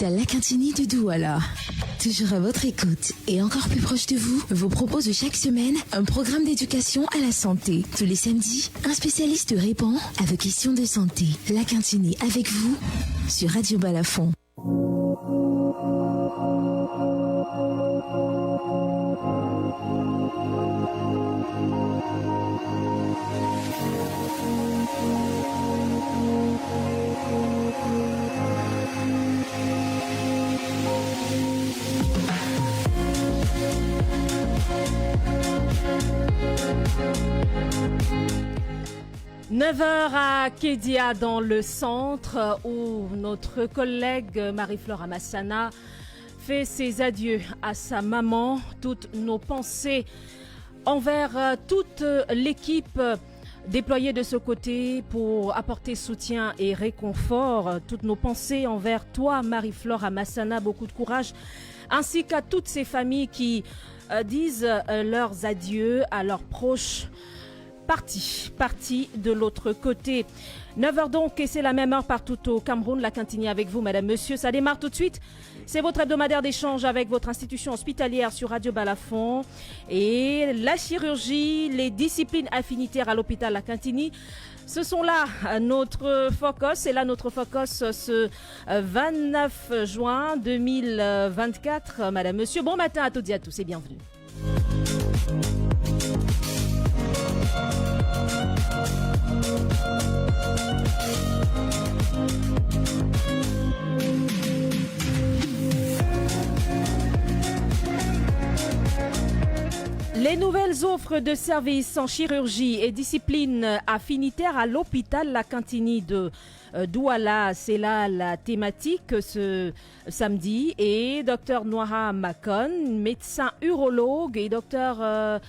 L'hôpital La Quintini de Douala. Toujours à votre écoute et encore plus proche de vous, vous propose chaque semaine un programme d'éducation à la santé. Tous les samedis, un spécialiste répond à vos questions de santé. La Quintini avec vous sur Radio Balafon. « 9h à Kédia dans le centre où notre collègue Marie-Flore Amassana fait ses adieux à sa maman. Toutes nos pensées envers toute l'équipe déployée de ce côté pour apporter soutien et réconfort. Toutes nos pensées envers toi Marie-Flore Amassana, beaucoup de courage, ainsi qu'à toutes ces familles qui disent leurs adieux à leurs proches. Parti de l'autre côté. 9h donc, et c'est la même heure partout au Cameroun. La Quintini avec vous, madame, monsieur. Ça démarre tout de suite. C'est votre hebdomadaire d'échange avec votre institution hospitalière sur Radio Balafon. Et la chirurgie, les disciplines affinitaires à l'hôpital La Quintini. Ce sont là notre focus. C'est là notre focus ce 29 juin 2024. Madame, monsieur, bon matin à toutes et à tous et bienvenue. Les nouvelles offres de services en chirurgie et disciplines affinitaires à l'hôpital La Quintini de Douala, c'est là la thématique ce samedi. Et Dr Noira Makon, médecin urologue, et Dr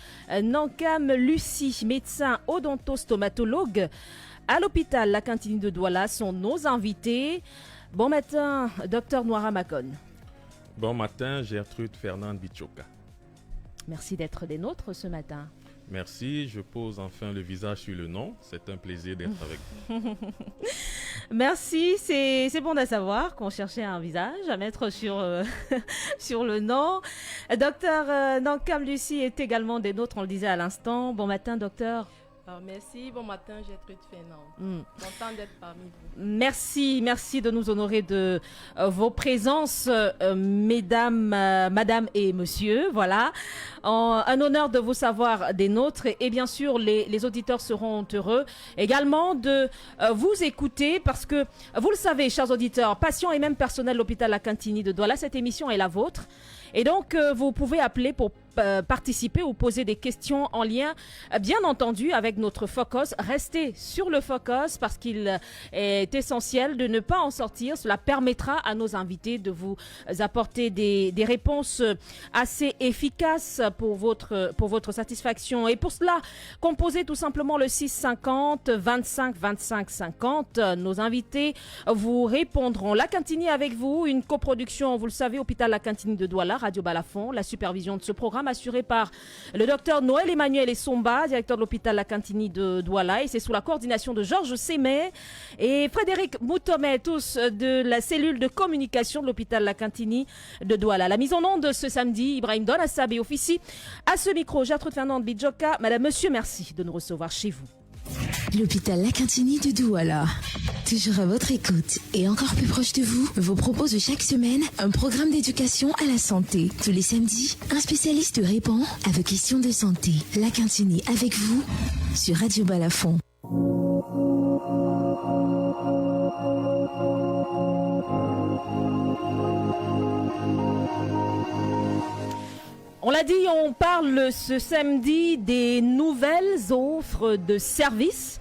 Nankam Lucie, médecin odontostomatologue à l'hôpital La Quintini de Douala sont nos invités. Bon matin, Dr Noira Makon. Bon matin, Gertrude Fernande Bichoka. Merci d'être des nôtres ce matin. Merci, je pose enfin le visage sur le nom. C'est un plaisir d'être avec vous. Merci, c'est bon à savoir qu'on cherchait un visage à mettre sur, sur le nom. Docteur Nankam Lucie est également des nôtres, on le disait à l'instant. Bon matin, docteur. Merci, bon matin Gertrude Fernand. Content d'être parmi vous. Merci de nous honorer de vos présences, mesdames, madame et monsieur. Voilà, un honneur de vous savoir des nôtres et bien sûr les auditeurs seront heureux également de vous écouter parce que vous le savez, chers auditeurs, patients et même personnel de l'hôpital La Quintini de Douala, cette émission est la vôtre. Et donc, vous pouvez appeler pour participer ou poser des questions en lien, bien entendu, avec notre focus. Restez sur le focus parce qu'il est essentiel de ne pas en sortir. Cela permettra à nos invités de vous apporter des réponses assez efficaces pour votre satisfaction. Et pour cela, composez tout simplement le 650 25 25 50. Nos invités vous répondront. La Quintini avec vous, une coproduction, vous le savez, hôpital La Quintini de Douala, Radio Balafon. La supervision de ce programme assurée par le docteur Noël Emmanuel Essomba, directeur de l'hôpital La Quintini de Douala, et c'est sous la coordination de Georges Sémet et Frédéric Moutomet, tous de la cellule de communication de l'hôpital La Quintini de Douala. La mise en onde de ce samedi, Ibrahim Donassab et officie à ce micro, Gertrude Fernande Bidjoka. Madame, monsieur, merci de nous recevoir chez vous. L'hôpital La Quintini de Douala, toujours à votre écoute et encore plus proche de vous, vous propose chaque semaine un programme d'éducation à la santé. Tous les samedis, un spécialiste répond à vos questions de santé. La Quintini avec vous sur Radio Balafon. On l'a dit, on parle ce samedi des nouvelles offres de services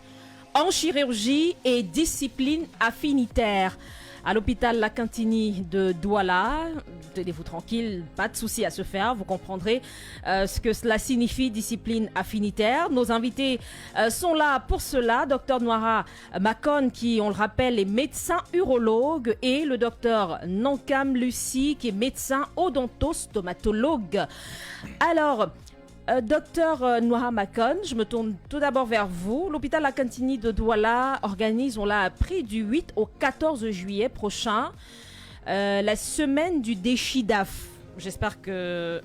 en chirurgie et discipline affinitaire. À l'hôpital La Quintini de Douala, tenez-vous tranquille, pas de souci à se faire, vous comprendrez ce que cela signifie, discipline affinitaire. Nos invités sont là pour cela, Dr Noira Makon qui, on le rappelle, est médecin urologue et le Dr Nankam Lucie qui est médecin odontostomatologue. Alors, Docteur Noira Makon, je me tourne tout d'abord vers vous. L'hôpital La Quintini de Douala organise, on l'a appris, du 8 au 14 juillet prochain, la semaine du Déchidaf. J'espère que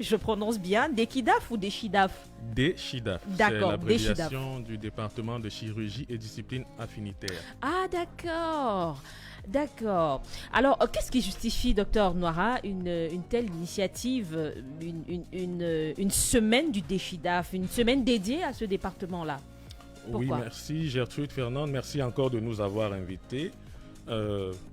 je prononce bien. Déchidaf ou Déchidaf? DECHIDAF. D'accord, C'est l'abréviation du département de chirurgie et discipline affinitaire. Ah, d'accord. D'accord. Alors, qu'est-ce qui justifie, docteur Noira, une telle initiative, une semaine du Déchidaf, une semaine dédiée à ce département-là? Oui, Pourquoi? merci Gertrude Fernande. Merci encore de nous avoir invités.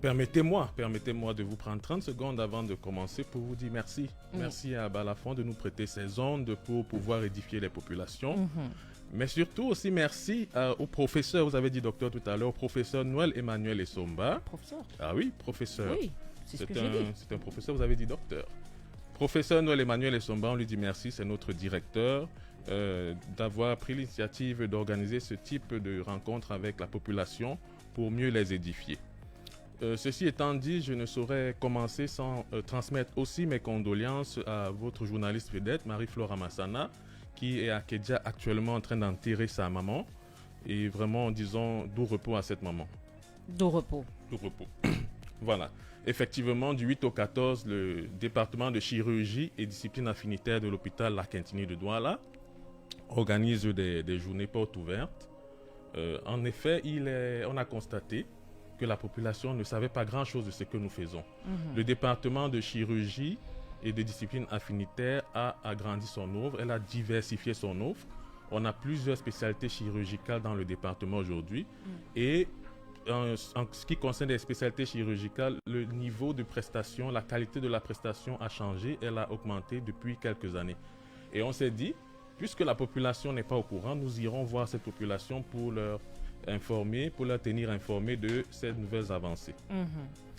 Permettez-moi de vous prendre 30 secondes avant de commencer pour vous dire merci. Merci à Balafon de nous prêter ces ondes pour pouvoir édifier les populations. Mais surtout aussi merci au professeur, vous avez dit docteur tout à l'heure, au professeur Noël Emmanuel Essomba. Professeur? Ah oui, professeur. Oui, c'est ce que j'ai dit. C'est un professeur, vous avez dit docteur. Professeur Noël Emmanuel Essomba, on lui dit merci, c'est notre directeur, d'avoir pris l'initiative d'organiser ce type de rencontre avec la population pour mieux les édifier. Ceci étant dit, je ne saurais commencer sans transmettre aussi mes condoléances à votre journaliste vedette, Marie-Flore Amassana, qui est à Kédia actuellement en train d'enterrer sa maman. Et vraiment, disons, doux repos à cette maman. Doux repos. Doux repos. Voilà. Effectivement, du 8 au 14, le département de chirurgie et discipline affinitaire de l'hôpital La Quintini de Douala organise des journées portes ouvertes. En effet, on a constaté que la population ne savait pas grand-chose de ce que nous faisons. Le département de chirurgie et de discipline affinitaire a agrandi son offre, elle a diversifié son offre. On a plusieurs spécialités chirurgicales dans le département aujourd'hui. Et en ce qui concerne les spécialités chirurgicales, le niveau de prestation, la qualité de la prestation a changé, elle a augmenté depuis quelques années. Et on s'est dit, puisque la population n'est pas au courant, nous irons voir cette population pour leur informer, pour leur tenir informés de ces nouvelles avancées.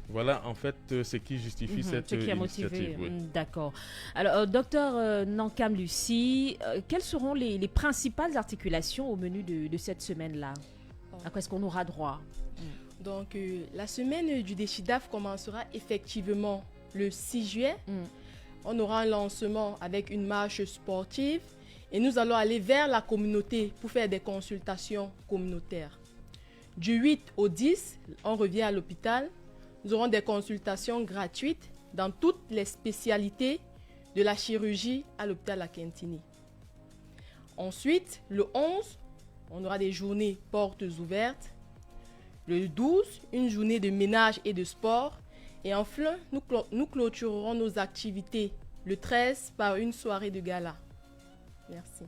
Voilà en fait ce qui justifie cette initiative. Oui. D'accord. Alors, docteur Nankam Lucie, quelles seront les principales articulations au menu de cette semaine-là? À quoi est-ce qu'on aura droit? Donc, la semaine du Déchidaf commencera effectivement le 6 juillet. On aura un lancement avec une marche sportive et nous allons aller vers la communauté pour faire des consultations communautaires. Du 8 au 10, on revient à l'hôpital. Nous aurons des consultations gratuites dans toutes les spécialités de la chirurgie à l'hôpital La Quintini. Ensuite, le 11, on aura des journées portes ouvertes. Le 12, une journée de ménage et de sport. Et enfin, nous clôturerons nos activités le 13 par une soirée de gala. Merci.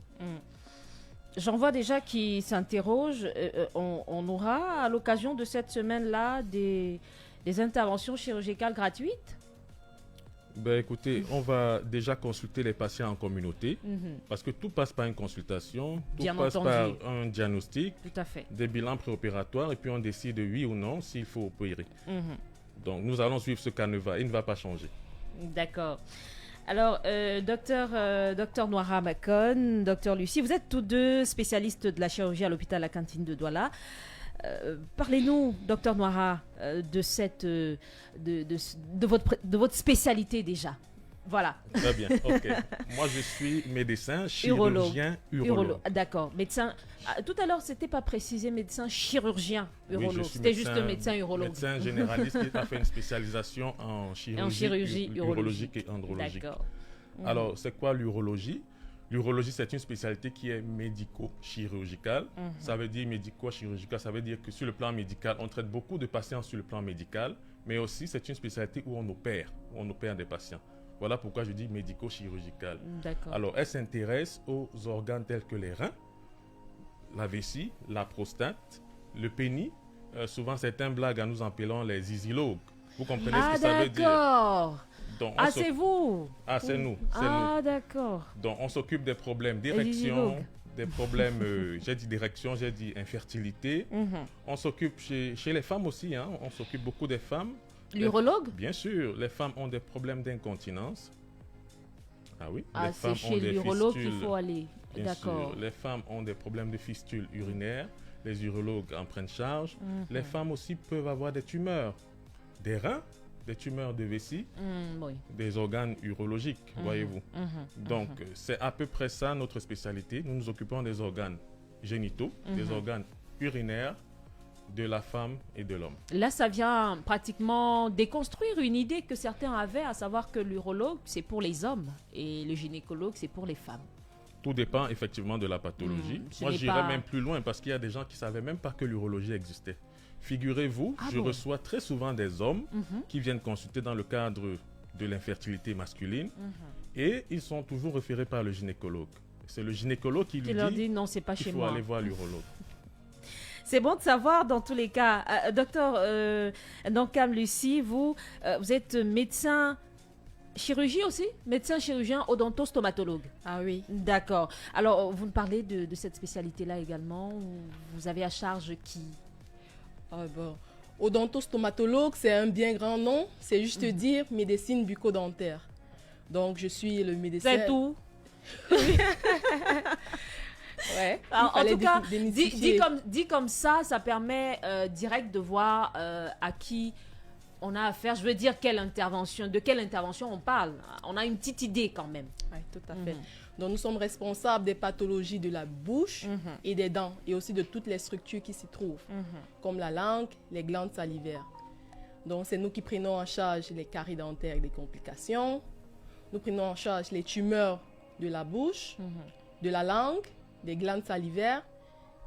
J'en vois déjà qui s'interrogent. On aura à l'occasion de cette semaine-là des interventions chirurgicales gratuites? Ben écoutez, on va déjà consulter les patients en communauté parce que tout passe par une consultation, tout passe par un diagnostic, tout à fait, des bilans préopératoires et puis on décide oui ou non s'il faut opérer. Donc nous allons suivre ce canevas, il ne va pas changer. D'accord. Alors, docteur Noira Makon, docteur Lucie, vous êtes tous deux spécialistes de la chirurgie à l'hôpital La Quintini de Douala. Parlez-nous, docteur Noira, de votre spécialité déjà. Voilà. Très bien, ok. Moi, je suis médecin, chirurgien, urologue. D'accord. Médecin. Tout à l'heure, c'était pas précisé médecin chirurgien, urologue. Oui, c'était juste médecin urologue. Médecin généraliste qui a fait une spécialisation en chirurgie urologique et andrologique. D'accord. Alors, c'est quoi l'urologie? L'urologie, c'est une spécialité qui est médico-chirurgicale. Ça veut dire médico-chirurgicale, ça veut dire que sur le plan médical, on traite beaucoup de patients sur le plan médical, mais aussi c'est une spécialité où on opère des patients. Voilà pourquoi je dis médico-chirurgicale. Alors, elle s'intéresse aux organes tels que les reins, la vessie, la prostate, le pénis. Souvent, certains blaguent en nous appelant les isilogues. Vous comprenez ce que ça veut dire? D'accord. Donc, c'est vous? C'est nous. D'accord. Donc, on s'occupe des problèmes d'érection, des problèmes, j'ai dit d'érection, j'ai dit infertilité. On s'occupe chez les femmes aussi, hein, on s'occupe beaucoup des femmes. L'urologue? Bien sûr, les femmes ont des problèmes d'incontinence. Ah oui, c'est chez l'urologue qu'il faut aller. D'accord. Les femmes ont des problèmes de fistules urinaires. Les urologues en prennent charge. Les femmes aussi peuvent avoir des tumeurs des reins, des tumeurs de vessie, des organes urologiques, voyez-vous. Donc, c'est à peu près ça notre spécialité. Nous nous occupons des organes génitaux, des organes urinaires, de la femme et de l'homme. Là, ça vient pratiquement déconstruire une idée que certains avaient, à savoir que l'urologue, c'est pour les hommes et le gynécologue, c'est pour les femmes. Tout dépend effectivement de la pathologie. Moi, j'irais même plus loin parce qu'il y a des gens qui ne savaient même pas que l'urologie existait. Figurez-vous, je reçois très souvent des hommes qui viennent consulter dans le cadre de l'infertilité masculine et ils sont toujours référés par le gynécologue. C'est le gynécologue qui lui dit non, c'est pas chez moi. Il faut aller voir l'urologue. C'est bon de savoir dans tous les cas. Docteur Nonkam Lucie, vous êtes médecin chirurgie aussi? Médecin chirurgien odontostomatologue. Ah oui. D'accord. Alors, vous nous parlez de cette spécialité-là également. Vous avez à charge qui? Odontostomatologue, c'est un bien grand nom. C'est juste dire médecine bucco-dentaire. Donc, je suis le médecin... C'est tout. Ouais. Alors, en tout cas, dit comme ça permet direct de voir à qui on a affaire. Je veux dire, de quelle intervention on parle. On a une petite idée quand même. Oui, tout à fait. Donc, nous sommes responsables des pathologies de la bouche et des dents, et aussi de toutes les structures qui s'y trouvent, comme la langue, les glandes salivaires. Donc, c'est nous qui prenons en charge les caries dentaires et les complications. Nous prenons en charge les tumeurs de la bouche, de la langue, des glandes salivaires,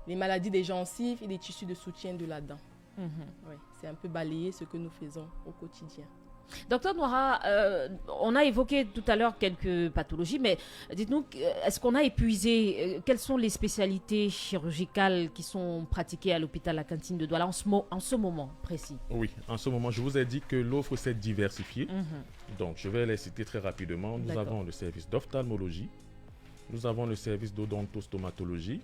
les maladies des gencives et des tissus de soutien de la dent. Oui, c'est un peu balayé ce que nous faisons au quotidien. Docteur Noira, on a évoqué tout à l'heure quelques pathologies, mais dites-nous, est-ce qu'on a épuisé, quelles sont les spécialités chirurgicales qui sont pratiquées à l'hôpital La Cantine de Douala en ce moment précis? Oui, en ce moment, je vous ai dit que l'offre s'est diversifiée. Donc, je vais les citer très rapidement. Nous avons le service d'ophtalmologie, nous avons le service d'odontostomatologie,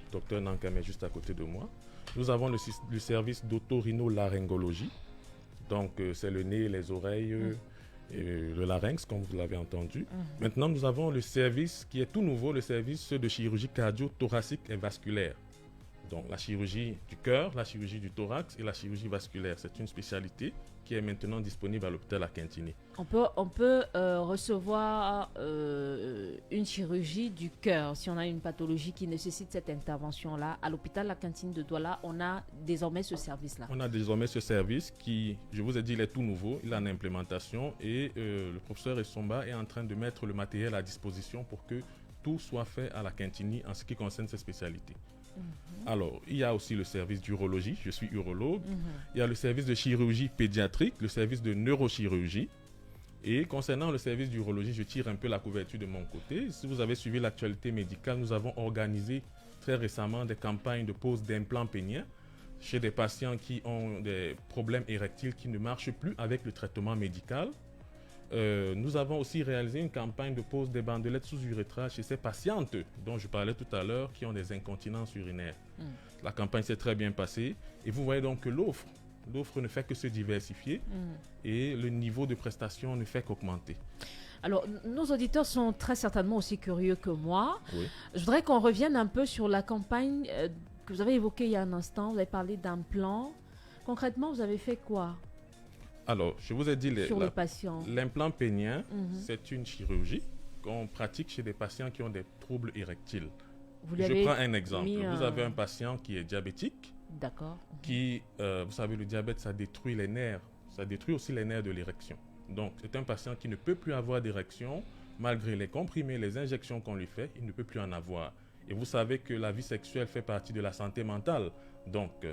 docteur Nankam est juste à côté de moi. Nous avons le service d'otorhinolaryngologie. Donc, c'est le nez, les oreilles, et le larynx, comme vous l'avez entendu. Maintenant, nous avons le service qui est tout nouveau, le service de chirurgie cardio-thoracique et vasculaire. Donc, la chirurgie du cœur, la chirurgie du thorax et la chirurgie vasculaire. C'est une spécialité qui est maintenant disponible à l'hôpital Akintini. On peut recevoir une chirurgie du cœur si on a une pathologie qui nécessite cette intervention-là. À l'hôpital La Cantine de Douala, on a désormais ce service-là. On a désormais ce service qui, je vous ai dit, il est tout nouveau, il est en implémentation et le professeur Essomba est en train de mettre le matériel à disposition pour que tout soit fait à La Cantini en ce qui concerne ces spécialités. Alors, il y a aussi le service d'urologie, je suis urologue. Il y a le service de chirurgie pédiatrique, le service de neurochirurgie. Et concernant le service d'urologie, je tire un peu la couverture de mon côté. Si vous avez suivi l'actualité médicale, nous avons organisé très récemment des campagnes de pose d'implants péniens chez des patients qui ont des problèmes érectiles qui ne marchent plus avec le traitement médical. Nous avons aussi réalisé une campagne de pose des bandelettes sous-urétrales chez ces patientes dont je parlais tout à l'heure qui ont des incontinences urinaires. La campagne s'est très bien passée et vous voyez donc que l'offre ne fait que se diversifier et le niveau de prestation ne fait qu'augmenter. Alors, nos auditeurs sont très certainement aussi curieux que moi. Oui. Je voudrais qu'on revienne un peu sur la campagne que vous avez évoquée il y a un instant. Vous avez parlé d'un plan. Concrètement, vous avez fait quoi? Alors, je vous ai dit, les patients. L'implant pénien, c'est une chirurgie qu'on pratique chez des patients qui ont des troubles érectiles. Je prends un exemple. Vous avez un patient qui est diabétique. D'accord. Qui, vous savez, le diabète, ça détruit les nerfs. Ça détruit aussi les nerfs de l'érection. Donc, c'est un patient qui ne peut plus avoir d'érection. Malgré les comprimés, les injections qu'on lui fait, il ne peut plus en avoir. Et vous savez que la vie sexuelle fait partie de la santé mentale. Donc,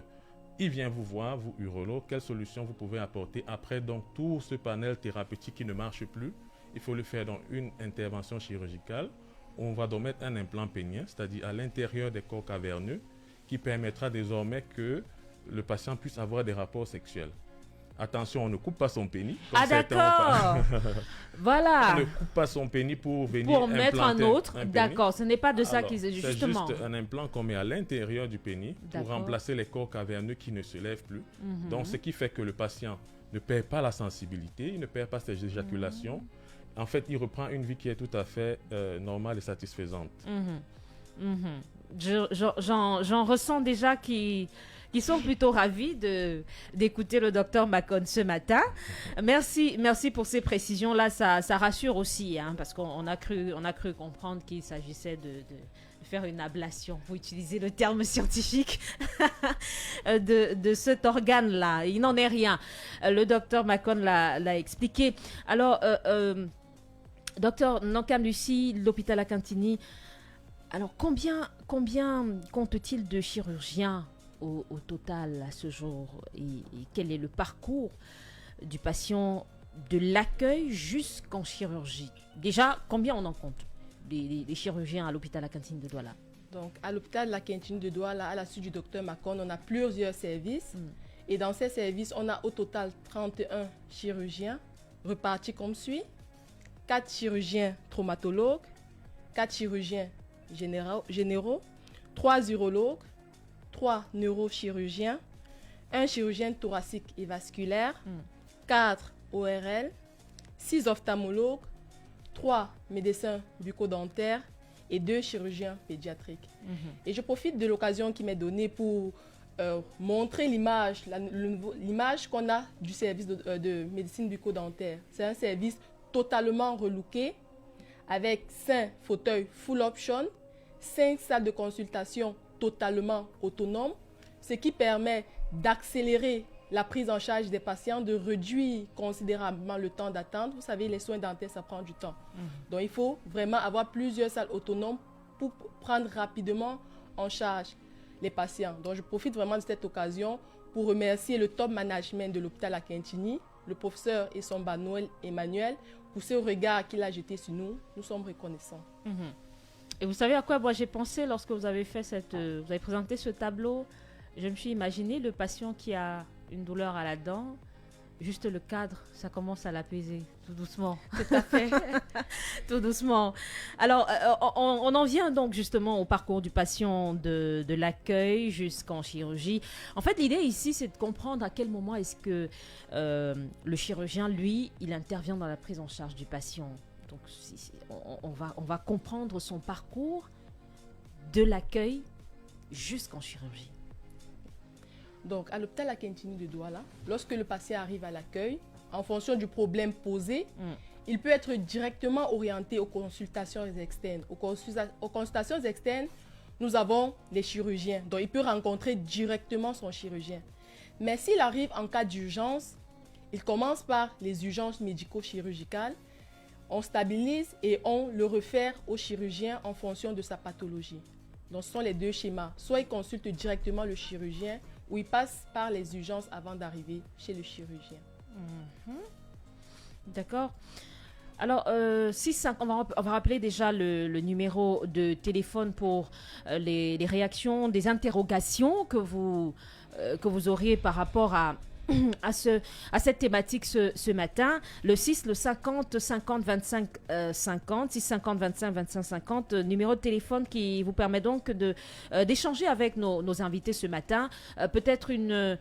il vient vous voir, vous urologue, quelle solution vous pouvez apporter après donc tout ce panel thérapeutique qui ne marche plus. Il faut le faire dans une intervention chirurgicale. On va donc mettre un implant pénien, c'est-à-dire à l'intérieur des corps caverneux, qui permettra désormais que le patient puisse avoir des rapports sexuels. Attention, on ne coupe pas son pénis. Ah d'accord. Voilà. On ne coupe pas son pénis pour venir pour mettre un autre. D'accord, ce n'est pas de ça qu'il s'agit justement. C'est juste un implant qu'on met à l'intérieur du pénis pour remplacer les corps caverneux qui ne se lèvent plus. Donc, ce qui fait que le patient ne perd pas la sensibilité, il ne perd pas ses éjaculations. En fait, il reprend une vie qui est tout à fait normale et satisfaisante. J'en ressens déjà qui qui sont plutôt ravis d'écouter le docteur Macon ce matin. Merci pour ces précisions-là. Ça rassure aussi, hein, parce qu'on a cru comprendre qu'il s'agissait de faire une ablation, pour utiliser le terme scientifique, de cet organe-là. Il n'en est rien. Le docteur Macon l'a expliqué. Alors, docteur Nankam Lucie, l'hôpital Akintini, alors combien compte-t-il de chirurgiens au total à ce jour, et quel est le parcours du patient de l'accueil jusqu'en chirurgie? Déjà, combien on en compte des chirurgiens à l'hôpital Akintini de Douala? Donc, à l'hôpital Akintini de Douala, à la suite du docteur Macon, on a plusieurs services. Et dans ces services, on a au total 31 chirurgiens repartis comme suit. 4 chirurgiens traumatologues, 4 chirurgiens généraux, 3 urologues, 3 neurochirurgiens, 1 chirurgien thoracique et vasculaire, 4 ORL, 6 ophtalmologues, 3 médecins bucco-dentaires et 2 chirurgiens pédiatriques. Et je profite de l'occasion qui m'est donnée pour montrer l'image qu'on a du service de médecine bucco-dentaire. C'est un service totalement relooké avec 5 fauteuils full option, 5 salles de consultation totalement autonomes, ce qui permet d'accélérer la prise en charge des patients, de réduire considérablement le temps d'attente. Vous savez, les soins dentaires, ça prend du temps. Donc, il faut vraiment avoir plusieurs salles autonomes pour prendre rapidement en charge les patients. Donc, je profite vraiment de cette occasion pour remercier le top management de l'hôpital Akintini, le professeur Essomba Noël Emmanuel, pour ce regard qu'il a jeté sur nous. Nous sommes reconnaissants. Et vous savez à quoi moi j'ai pensé lorsque vous avez vous avez présenté ce tableau? Je me suis imaginé le patient qui a une douleur à la dent, juste le cadre, ça commence à l'apaiser, tout doucement. Tout à fait. Tout doucement. Alors, on en vient donc justement au parcours du patient de l'accueil jusqu'en chirurgie. En fait, l'idée ici, c'est de comprendre à quel moment est-ce que le chirurgien, lui, il intervient dans la prise en charge du patient. Donc, on va comprendre son parcours de l'accueil jusqu'en chirurgie. Donc, à l'hôpital Akintini de Douala, lorsque le patient arrive à l'accueil, en fonction du problème posé, il peut être directement orienté aux consultations externes. Aux consultations externes, nous avons les chirurgiens. Donc, il peut rencontrer directement son chirurgien. Mais s'il arrive en cas d'urgence, il commence par les urgences médico-chirurgicales. On stabilise et on le réfère au chirurgien en fonction de sa pathologie. Donc, ce sont les deux schémas. Soit il consulte directement le chirurgien, ou il passe par les urgences avant d'arriver chez le chirurgien. D'accord. Alors, on va rappeler déjà le numéro de téléphone pour les réactions, des interrogations que vous auriez par rapport à cette thématique ce matin. Le 6, le 50 50 25 50, 6 50 25 25 50, numéro de téléphone qui vous permet donc d'échanger avec nos invités ce matin. Peut-être une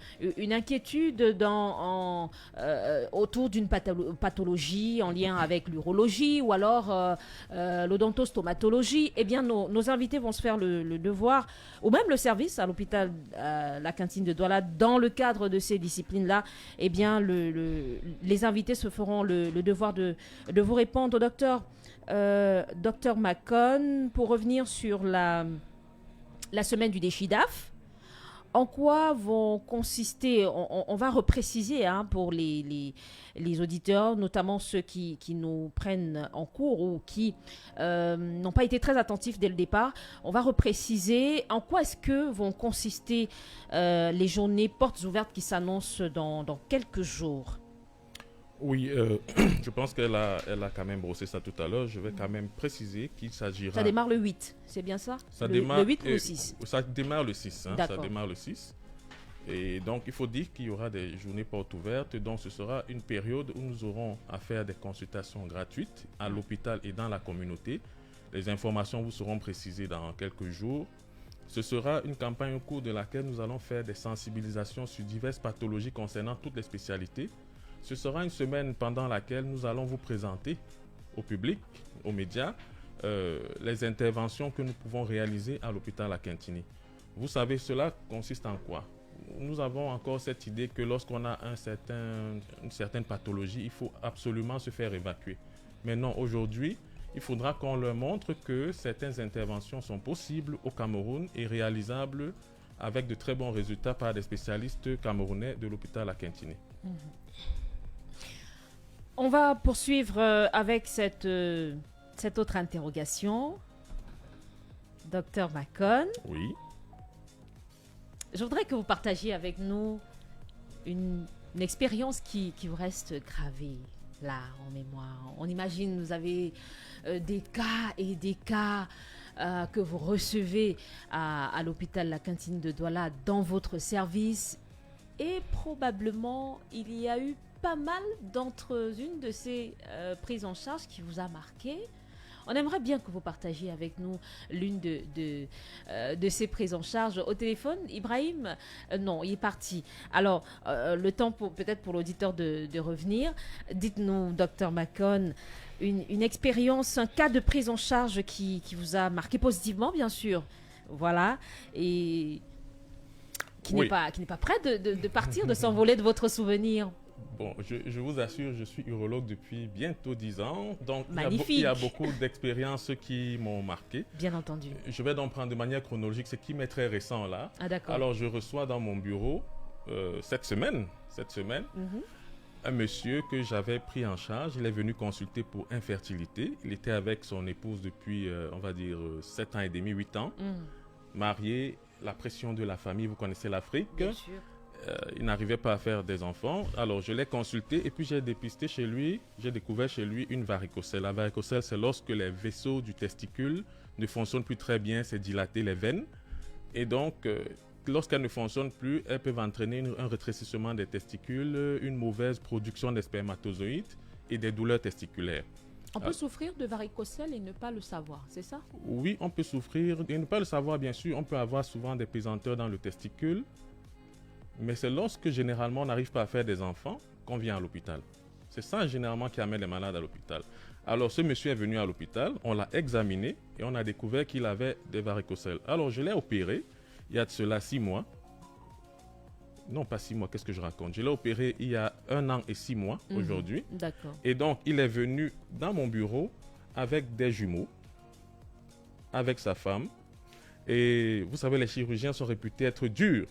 inquiétude autour d'une pathologie en lien avec l'urologie ou alors l'odontostomatologie. Eh bien, nos invités vont se faire le devoir, ou même le service à l'hôpital Akintini de Douala, dans le cadre de ces disciplines là, eh bien, les invités se feront le devoir de vous répondre. Docteur Macon, pour revenir sur la semaine du DECHIDAF, en quoi vont consister, on va repréciser pour les auditeurs, notamment ceux qui nous prennent en cours ou qui n'ont pas été très attentifs dès le départ, on va repréciser en quoi est-ce que vont consister les journées portes ouvertes qui s'annoncent dans quelques jours. Oui, je pense qu'elle a quand même brossé ça tout à l'heure. Je vais quand même préciser qu'il s'agira... Ça démarre le 8, c'est bien ça? Le 8 ou le 6? Ça démarre le 6. Ça démarre le 6. Et donc, il faut dire qu'il y aura des journées portes ouvertes. Donc, ce sera une période où nous aurons à faire des consultations gratuites à l'hôpital et dans la communauté. Les informations vous seront précisées dans quelques jours. Ce sera une campagne au cours de laquelle nous allons faire des sensibilisations sur diverses pathologies concernant toutes les spécialités. Ce sera une semaine pendant laquelle nous allons vous présenter au public, aux médias, les interventions que nous pouvons réaliser à l'hôpital Akintini. Vous savez, cela consiste en quoi? nous avons encore cette idée que lorsqu'on a une certaine pathologie, il faut absolument se faire évacuer. Mais non, aujourd'hui, il faudra qu'on leur montre que certaines interventions sont possibles au Cameroun et réalisables avec de très bons résultats par des spécialistes camerounais de l'hôpital Akintini. On va poursuivre avec cette autre interrogation. Docteur Macon. Oui. Je voudrais que vous partagiez avec nous une expérience qui vous reste gravée là en mémoire. On imagine vous avez des cas et des cas que vous recevez à l'hôpital La Cantine de Douala dans votre service et probablement il y a eu pas mal d'entre-une de ces prises en charge qui vous a marqué. On aimerait bien que vous partagiez avec nous l'une de ces prises en charge. Au téléphone, Ibrahim, non, il est parti. Alors, le temps peut-être pour l'auditeur de revenir. Dites-nous, Dr Macon, une expérience, un cas de prise en charge qui vous a marqué positivement, bien sûr. Voilà. Et qui n'est pas prêt de partir, de s'envoler de votre souvenir. Bon, je vous assure, je suis urologue depuis bientôt 10 ans. Donc, magnifique. Il y a beaucoup d'expériences qui m'ont marqué. Bien entendu. Je vais donc prendre de manière chronologique ce qui m'est très récent là. Ah, d'accord. Alors, je reçois dans mon bureau cette semaine, un monsieur que j'avais pris en charge. Il est venu consulter pour infertilité. Il était avec son épouse depuis, on va dire, 7 ans et demi, 8 ans. Marié, la pression de la famille, vous connaissez l'Afrique. Bien sûr. Il n'arrivait pas à faire des enfants. Alors, je l'ai consulté et puis j'ai dépisté chez lui, j'ai découvert chez lui une varicocèle. La varicocèle, c'est lorsque les vaisseaux du testicule ne fonctionnent plus très bien, c'est dilater les veines. Et donc, lorsqu'elles ne fonctionnent plus, elles peuvent entraîner un rétrécissement des testicules, une mauvaise production des spermatozoïdes et des douleurs testiculaires. On peut souffrir de varicocèle et ne pas le savoir, c'est ça? Oui, on peut souffrir et ne pas le savoir, bien sûr. On peut avoir souvent des pesanteurs dans le testicule. Mais c'est lorsque généralement on n'arrive pas à faire des enfants qu'on vient à l'hôpital. C'est ça généralement qui amène les malades à l'hôpital. Alors ce monsieur est venu à l'hôpital, on l'a examiné et on a découvert qu'il avait des varicocèles. Alors je l'ai opéré il y a de cela 6 mois. Non, pas 6 mois, qu'est-ce que je raconte? Je l'ai opéré il y a 1 an et 6 mois aujourd'hui. D'accord. Et donc il est venu dans mon bureau avec des jumeaux, avec sa femme. Et vous savez, les chirurgiens sont réputés être durs.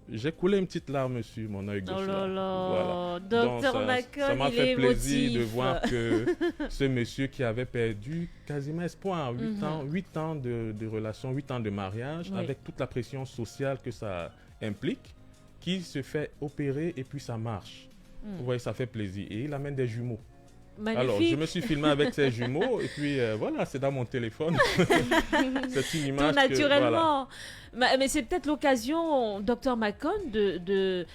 J'ai coulé une petite larme sur mon œil gauche. Oh là là, voilà. Docteur Macon, ça m'a il fait est plaisir émotif. de voir que ce monsieur qui avait perdu quasiment espoir, 8 ans de relation, 8 ans de mariage, Oui. avec toute la pression sociale que ça implique, qui se fait opérer et puis ça marche. Vous voyez, ça fait plaisir. Et il amène des jumeaux. Magnifique. Alors, je me suis filmé avec ces jumeaux et puis voilà, c'est dans mon téléphone. C'est une image tout naturellement. Voilà. Mais c'est peut-être l'occasion, docteur Macon, de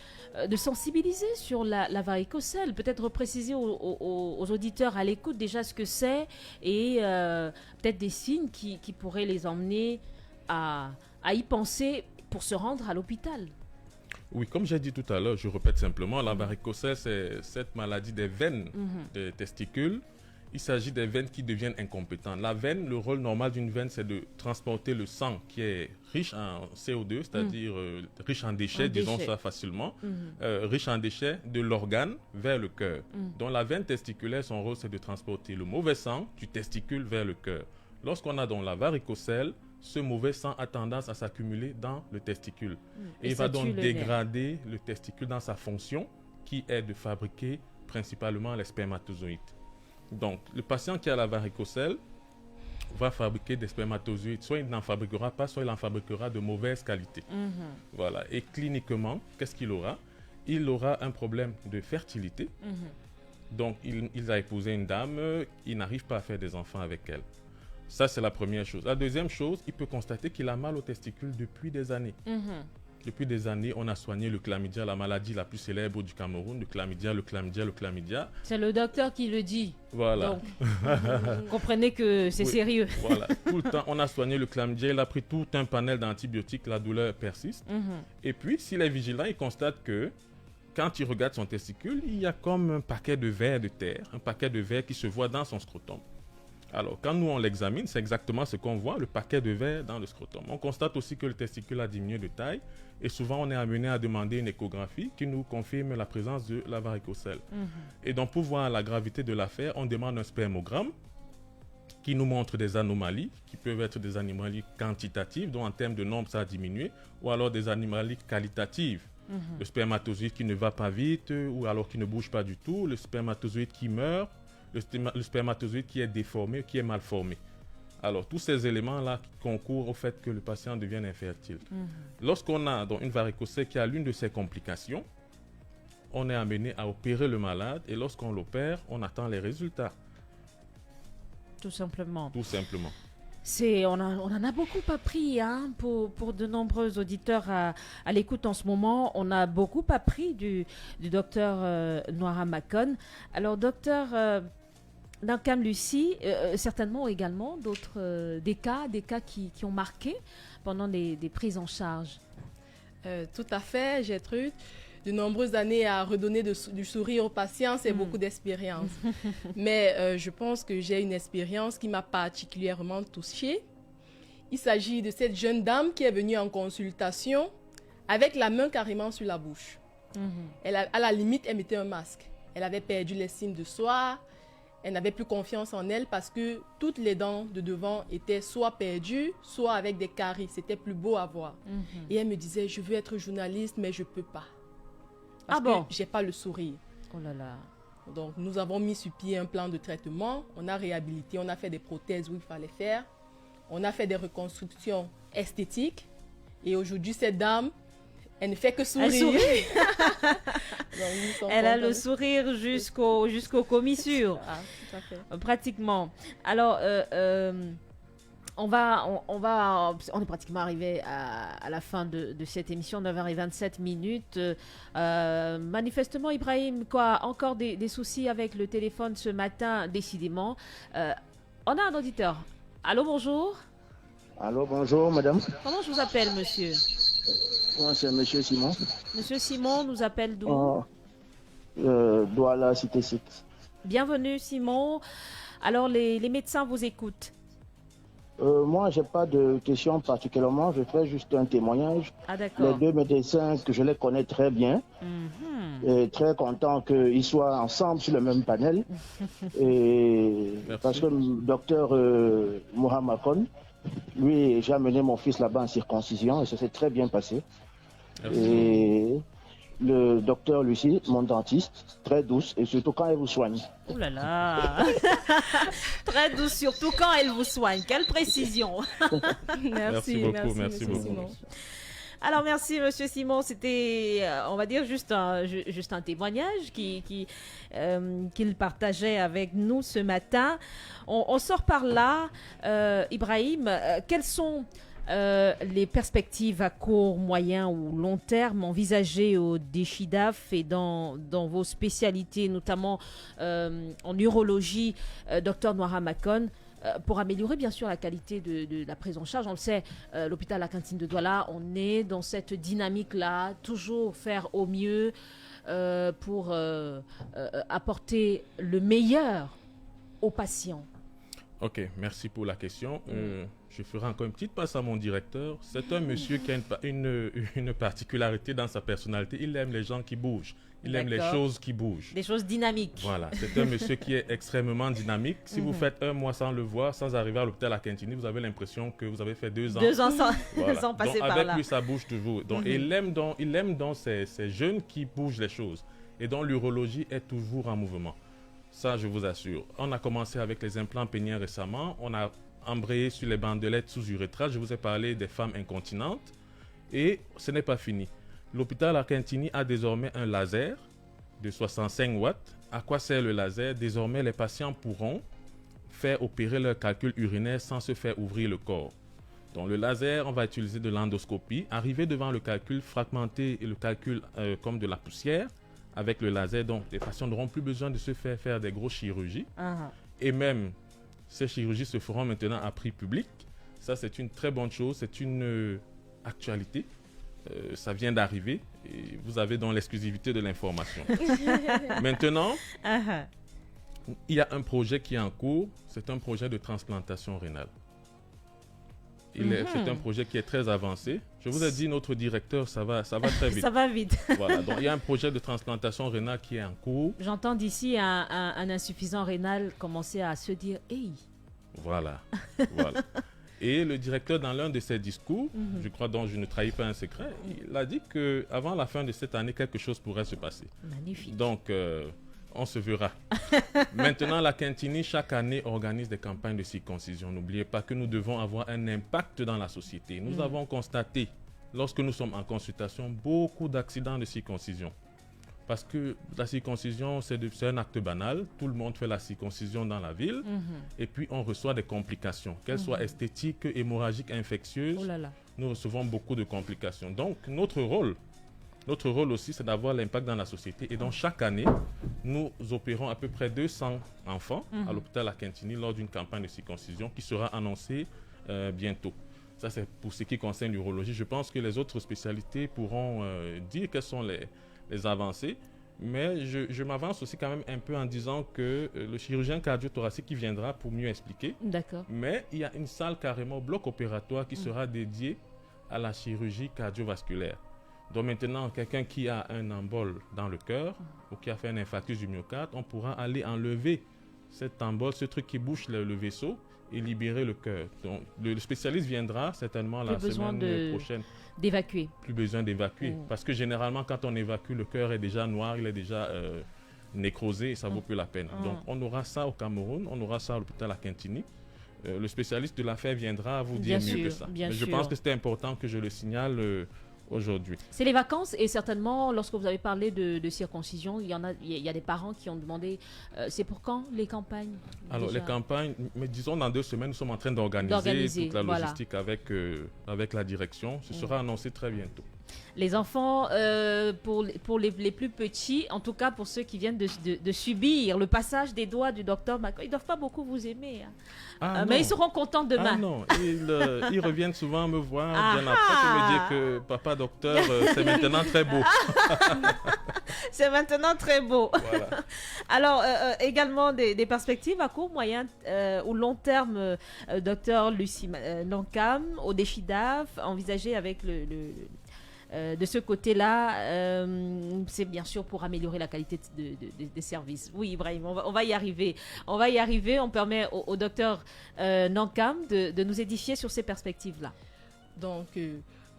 sensibiliser sur la varicocèle. Peut-être préciser aux auditeurs à l'écoute déjà ce que c'est et peut-être des signes qui pourraient les emmener à y penser pour se rendre à l'hôpital. Oui, comme j'ai dit tout à l'heure, je répète simplement, la varicocèle, c'est cette maladie des veines des testicules. Il s'agit des veines qui deviennent incompétentes. La veine, le rôle normal d'une veine, c'est de transporter le sang qui est riche en CO2, c'est-à-dire riche en déchets, disons ça facilement, riche en déchets de l'organe vers le cœur. Donc la veine testiculaire, son rôle, c'est de transporter le mauvais sang du testicule vers le cœur. Lorsqu'on a donc la varicocèle, ce mauvais sang a tendance à s'accumuler dans le testicule. Et il va donc dégrader le testicule dans sa fonction qui est de fabriquer principalement les spermatozoïdes. Donc, le patient qui a la varicocèle va fabriquer des spermatozoïdes. Soit il n'en fabriquera pas, soit il en fabriquera de mauvaise qualité. Voilà. Et cliniquement, qu'est-ce qu'il aura? Il aura un problème de fertilité. Donc, il a épousé une dame, il n'arrive pas à faire des enfants avec elle. Ça, c'est la première chose. La deuxième chose, il peut constater qu'il a mal aux testicules depuis des années. Depuis des années, on a soigné le chlamydia, la maladie la plus célèbre du Cameroun, le chlamydia. C'est le docteur qui le dit. Voilà. Donc, comprenez que c'est sérieux. Voilà. Tout le temps, on a soigné le chlamydia, il a pris tout un panel d'antibiotiques, la douleur persiste. Et puis, s'il est vigilant, il constate que quand il regarde son testicule, il y a comme un paquet de vers de terre, un paquet de vers qui se voit dans son scrotum. Alors, quand nous on l'examine, c'est exactement ce qu'on voit, le paquet de verre dans le scrotum. On constate aussi que le testicule a diminué de taille et souvent on est amené à demander une échographie qui nous confirme la présence de la varicocèle. Et donc, pour voir la gravité de l'affaire, on demande un spermogramme qui nous montre des anomalies, qui peuvent être des anomalies quantitatives, dont en termes de nombre ça a diminué, ou alors des anomalies qualitatives. Le spermatozoïde qui ne va pas vite, ou alors qui ne bouge pas du tout, le spermatozoïde qui meurt, le spermatozoïde qui est déformé, qui est mal formé. Alors, tous ces éléments-là concourent au fait que le patient devienne infertile. Lorsqu'on a donc une varicocèle qui a l'une de ces complications, on est amené à opérer le malade, et lorsqu'on l'opère, on attend les résultats. Tout simplement. Tout simplement. On en a beaucoup appris pour de nombreux auditeurs à l'écoute en ce moment. On a beaucoup appris du docteur Noira Makon. Alors, docteur Dankam Lucie, certainement également des cas qui ont marqué pendant des prises en charge. Tout à fait, Gertrude. De nombreuses années à redonner du sourire aux patients, c'est beaucoup d'expérience. Mais je pense que j'ai une expérience qui m'a particulièrement touchée. Il s'agit de cette jeune dame qui est venue en consultation avec la main carrément sur la bouche. À la limite, elle mettait un masque. Elle avait perdu l'estime de soi. Elle n'avait plus confiance en elle parce que toutes les dents de devant étaient soit perdues, soit avec des caries. C'était plus beau à voir. Et elle me disait, je veux être journaliste, mais je ne peux pas. Parce que j'ai pas le sourire. Oh là là. Donc, nous avons mis sur pied un plan de traitement. On a réhabilité, on a fait des prothèses où il fallait faire. On a fait des reconstructions esthétiques. Et aujourd'hui, cette dame, elle ne fait que sourire. Elle sourit. Donc, elle a le sourire jusqu'aux commissures. Tout à fait. Pratiquement. Alors, on est pratiquement arrivé à la fin de cette émission, 9h27. Manifestement, Ibrahim, encore des soucis avec le téléphone ce matin, décidément. On a un auditeur. Allô, bonjour. Allô, bonjour, madame. Comment je vous appelle, monsieur? Moi, c'est monsieur Simon. Monsieur Simon nous appelle d'où? Douala, Cité 6. Bienvenue, Simon. Alors, les médecins vous écoutent. Moi, je n'ai pas de questions particulièrement. Je fais juste un témoignage. Ah, d'accord. Les deux médecins que je les connais très bien. Et très content qu'ils soient ensemble sur le même panel. Et parce que le docteur Mohamed Kon, lui, j'ai amené mon fils là-bas en circoncision et ça s'est très bien passé. Merci. Et le docteur Lucie, mon dentiste, très douce et surtout quand elle vous soigne. Oh là là. Très douce, surtout quand elle vous soigne. Quelle précision. Merci beaucoup. Simon. Alors merci Monsieur Simon, c'était on va dire juste un témoignage qu'il partageait avec nous ce matin. On sort par là, Ibrahim, quelles sont les perspectives à court, moyen ou long terme envisagées au DECHIDAF et dans vos spécialités, notamment en urologie, Dr Noira Makon, pour améliorer bien sûr la qualité de la prise en charge? On le sait, l'hôpital La Cantine de Douala, on est dans cette dynamique-là, toujours faire au mieux pour apporter le meilleur aux patients. Ok, merci pour la question. Je ferai encore une petite passe à mon directeur. C'est un monsieur qui a une particularité dans sa personnalité. Il aime les gens qui bougent. Il aime les choses qui bougent. Des choses dynamiques. Voilà, c'est un monsieur qui est extrêmement dynamique. Si vous faites un mois sans le voir, sans arriver à l'hôpital à Quintini, vous avez l'impression que vous avez fait 2 ans. 2 ans voilà. sans passer donc, par avec là. lui, ça bouge toujours. Donc, il aime ces jeunes qui bougent les choses. Et donc, l'urologie est toujours en mouvement. Ça, je vous assure. On a commencé avec les implants péniens récemment. On a embrayé sur les bandelettes sous-urétrales. Je vous ai parlé des femmes incontinentes. Et ce n'est pas fini. L'hôpital Argentini a désormais un laser de 65 watts. À quoi sert le laser? Désormais, les patients pourront faire opérer leur calcul urinaire sans se faire ouvrir le corps. Donc, le laser, on va utiliser de l'endoscopie. Arriver devant le calcul fragmenté et le calcul comme de la poussière, avec le laser, donc les patients n'auront plus besoin de se faire des grosses chirurgies. Et même, ces chirurgies se feront maintenant à prix public. Ça, c'est une très bonne chose. C'est une actualité. Ça vient d'arriver. Et vous avez donc l'exclusivité de l'information. Maintenant, il y a un projet qui est en cours, c'est un projet de transplantation rénale. C'est un projet qui est très avancé. Je vous ai dit, notre directeur, ça va très vite. Ça va vite. Voilà, donc il y a un projet de transplantation rénale qui est en cours. J'entends d'ici un insuffisant rénal commencer à se dire « Hey !» Voilà, voilà. Et le directeur, dans l'un de ses discours, je crois dont je ne trahis pas un secret, il a dit qu'avant la fin de cette année, quelque chose pourrait se passer. Magnifique. Donc, on se verra. Maintenant, la Quintini, chaque année, organise des campagnes de circoncision. N'oubliez pas que nous devons avoir un impact dans la société. Nous avons constaté, lorsque nous sommes en consultation, beaucoup d'accidents de circoncision. Parce que la circoncision, c'est un acte banal. Tout le monde fait la circoncision dans la ville. Et puis, on reçoit des complications, qu'elles soient esthétiques, hémorragiques, infectieuses. Oh là là. Nous recevons beaucoup de complications. Donc, notre rôle aussi, c'est d'avoir l'impact dans la société. Et donc, chaque année, nous opérons à peu près 200 enfants à l'hôpital La Quintini lors d'une campagne de circoncision qui sera annoncée bientôt. Ça, c'est pour ce qui concerne l'urologie. Je pense que les autres spécialités pourront dire quelles sont les avancées. Mais je m'avance aussi quand même un peu en disant que le chirurgien cardio-thoracique qui viendra pour mieux expliquer. D'accord. Mais il y a une salle carrément, bloc opératoire, qui sera dédiée à la chirurgie cardiovasculaire. Donc maintenant, quelqu'un qui a un embole dans le cœur ou qui a fait un infarctus du myocarde, on pourra aller enlever cet embole, ce truc qui bouche le vaisseau et libérer le cœur. Donc le spécialiste viendra certainement la semaine prochaine. D'évacuer. Plus besoin d'évacuer. Parce que généralement, quand on évacue, le cœur est déjà noir, il est déjà nécrosé et ça vaut plus la peine. Donc on aura ça au Cameroun, on aura ça à l'hôpital à Quintini. Le spécialiste de l'affaire viendra vous dire mieux que ça. Mais je pense que c'était important que je le signale aujourd'hui. C'est les vacances et certainement, lorsque vous avez parlé de circoncision, il y a des parents qui ont demandé c'est pour quand les campagnes? Alors les campagnes, mais disons dans 2 semaines, nous sommes en train d'organiser toute la logistique avec la direction. Ce sera annoncé très bientôt. Les enfants, pour les plus petits, en tout cas pour ceux qui viennent de subir le passage des doigts du docteur Macron, ils ne doivent pas beaucoup vous aimer. Mais ils seront contents demain. Ah non, ils reviennent souvent me voir bien après pour me dire que papa docteur, c'est maintenant très beau. C'est maintenant très beau. Voilà. Alors, également des perspectives à court, moyen ou long terme, docteur Lucie Nankam, au DECHIDAF, envisagé avec de ce côté-là, c'est bien sûr pour améliorer la qualité des services. Oui, Ibrahim, on va y arriver. On va y arriver. On permet au docteur Nankam de nous édifier sur ces perspectives-là. Donc,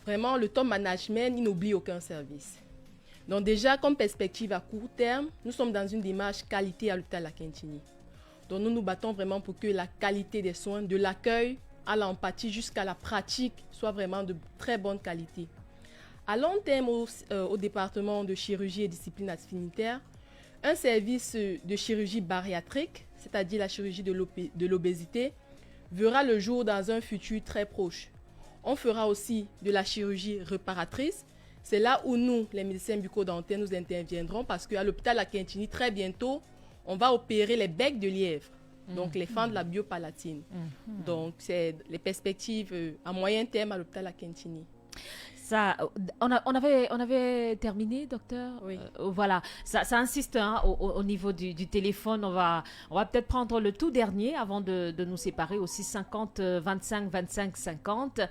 vraiment, le top management, il n'oublie aucun service. Donc déjà, comme perspective à court terme, nous sommes dans une démarche qualité à l'hôpital La Quintini. Donc nous nous battons vraiment pour que la qualité des soins, de l'accueil à l'empathie jusqu'à la pratique, soit vraiment de très bonne qualité. À long terme, au département de chirurgie et discipline affinitaire, un service de chirurgie bariatrique, c'est-à-dire la chirurgie de l'obésité, verra le jour dans un futur très proche. On fera aussi de la chirurgie réparatrice. C'est là où nous, les médecins bucco-dentaires, nous interviendrons parce qu'à l'hôpital La Quintini, très bientôt, on va opérer les becs de lièvre, donc les fentes de la biopalatine. Donc, c'est les perspectives à moyen terme à l'hôpital La Quintini. Ça, on avait terminé, docteur. Oui. Voilà, ça insiste au niveau du téléphone. On va peut-être prendre le tout dernier avant de nous séparer aussi 50 25 25 50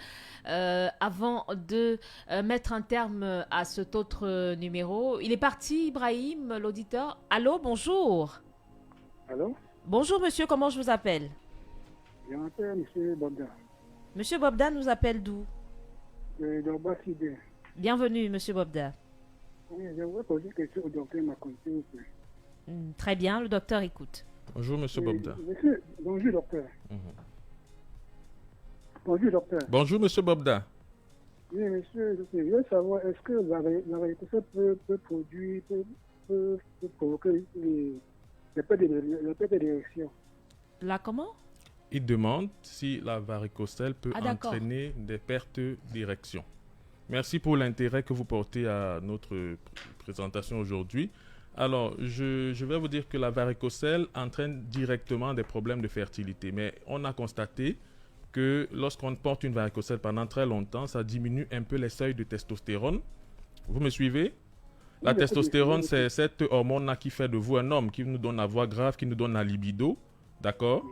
avant de mettre un terme à cet autre numéro. Il est parti, Ibrahim, l'auditeur. Allô, bonjour. Allô. Bonjour, monsieur. Comment je vous appelle? Je m'appelle monsieur Bobda. Monsieur Bobda nous appelle d'où? De Bassidé. Bienvenue, monsieur Bobda. Oui, je voudrais poser une question au docteur Macron, s'il vous plaît. Très bien, le docteur écoute. Bonjour, monsieur Bobda. Bonjour, docteur. Bonjour, docteur. Bonjour, monsieur Bobda. Oui, monsieur, je veux savoir, est-ce que la varicocèle peut provoquer les pertes d'érection? Là, comment? Il demande si la varicocèle peut entraîner des pertes d'érection. Merci pour l'intérêt que vous portez à notre présentation aujourd'hui. Alors, je vais vous dire que la varicocèle entraîne directement des problèmes de fertilité. Mais on a constaté que lorsqu'on porte une varicocèle pendant très longtemps, ça diminue un peu les seuils de testostérone. Vous me suivez? La testostérone, c'est cette hormone-là qui fait de vous un homme, qui nous donne la voix grave, qui nous donne la libido. D'accord?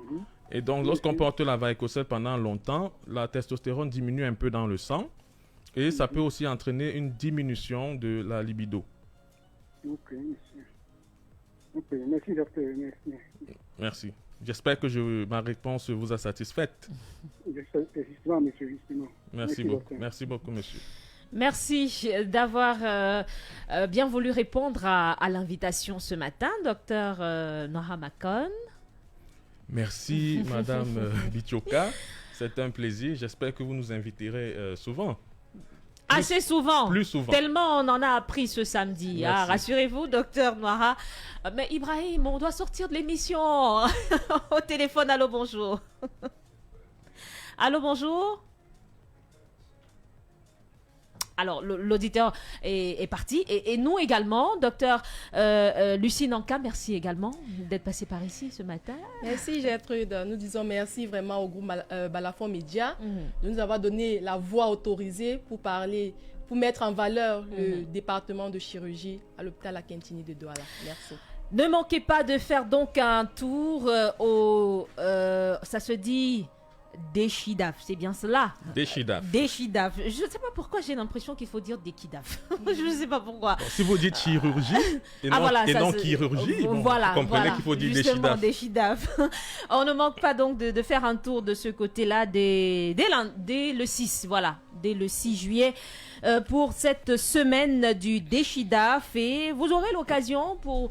Et donc, lorsqu'on porte la varicocèle pendant longtemps, la testostérone diminue un peu dans le sang. Et ça peut aussi entraîner une diminution de la libido. Ok, monsieur. Ok, merci, docteur. Merci. Merci. J'espère que ma réponse vous a satisfaite. Justement, monsieur, justement. Merci beaucoup. Merci beaucoup, monsieur. Merci d'avoir bien voulu répondre à l'invitation ce matin, docteur Noha Makon. Merci, Madame Bichoka. C'est un plaisir. J'espère que vous nous inviterez souvent. Assez souvent. Plus souvent. Tellement on en a appris ce samedi. Ah, rassurez-vous, docteur Noha. Mais Ibrahim, on doit sortir de l'émission. Au téléphone, allô, bonjour. Allô, bonjour. Alors, l'auditeur est parti. Et nous également, docteur Lucie Nanka, merci également d'être passé par ici ce matin. Merci Gertrude. Nous disons merci vraiment au groupe Balafon Média de nous avoir donné la voix autorisée pour parler, pour mettre en valeur le département de chirurgie à l'hôpital Akintini de Douala. Merci. Ne manquez pas de faire donc un tour ça se dit... Déchidaf, c'est bien cela. Déchidaf. Déchidaf. Je ne sais pas pourquoi j'ai l'impression qu'il faut dire Déchidaf. Je ne sais pas pourquoi. Bon, si vous dites chirurgie et non chirurgie, vous comprenez qu'il faut dire Déchidaf. Déchidaf. On ne manque pas donc de faire un tour de ce côté-là dès le 6, voilà, dès le 6 juillet. Pour cette semaine du Déchidaf, et vous aurez l'occasion pour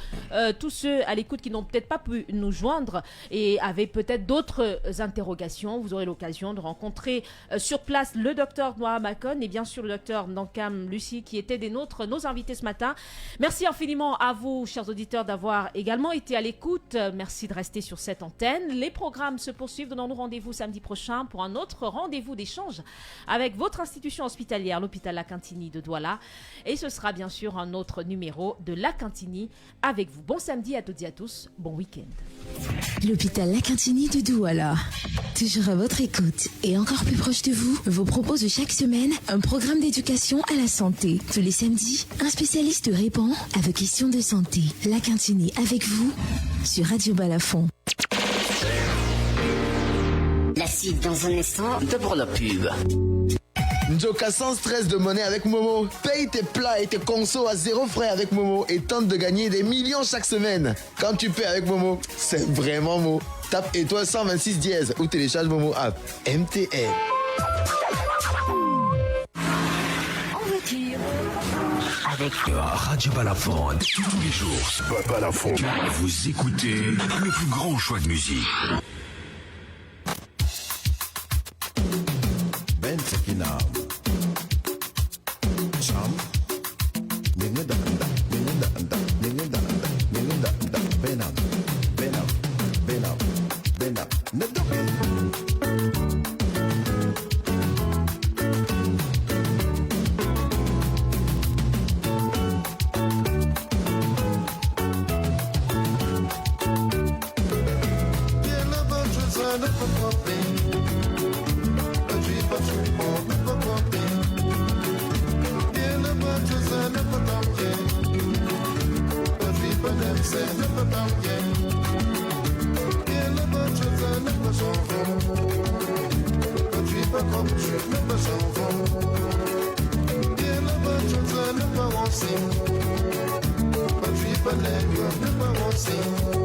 tous ceux à l'écoute qui n'ont peut-être pas pu nous joindre et avaient peut-être d'autres interrogations, vous aurez l'occasion de rencontrer sur place le docteur Noha Makon et bien sûr le docteur Nankam Lucie qui étaient nos invités ce matin. Merci infiniment à vous, chers auditeurs, d'avoir également été à l'écoute. Merci de rester sur cette antenne. Les programmes se poursuivent. Donnons-nous rendez-vous samedi prochain pour un autre rendez-vous d'échange avec votre institution hospitalière, l'hôpital Akintini de Douala. Et ce sera bien sûr un autre numéro de l'Akintini avec vous. Bon samedi à toutes et à tous. Bon week-end. L'hôpital Akintini de Douala. Toujours à votre écoute et encore plus proche de vous propose chaque semaine un programme d'éducation à la santé. Tous les samedis, un spécialiste répond à vos questions de santé. L'Akintini avec vous sur Radio Balafon. La suite dans un instant de pour la pub. Njoka sans stress de monnaie avec Momo. Paye tes plats et tes consos à 0 frais avec Momo et tente de gagner des millions chaque semaine. Quand tu paies avec Momo, c'est vraiment Mo. Tape étoile 126 dièse ou télécharge Momo app. MTN. En voiture. Avec Radio Balafon. Tous les jours. Balafon. Vous écoutez le plus grand choix de musique. Bentekina. Cham. Benam. But we believe you never will see.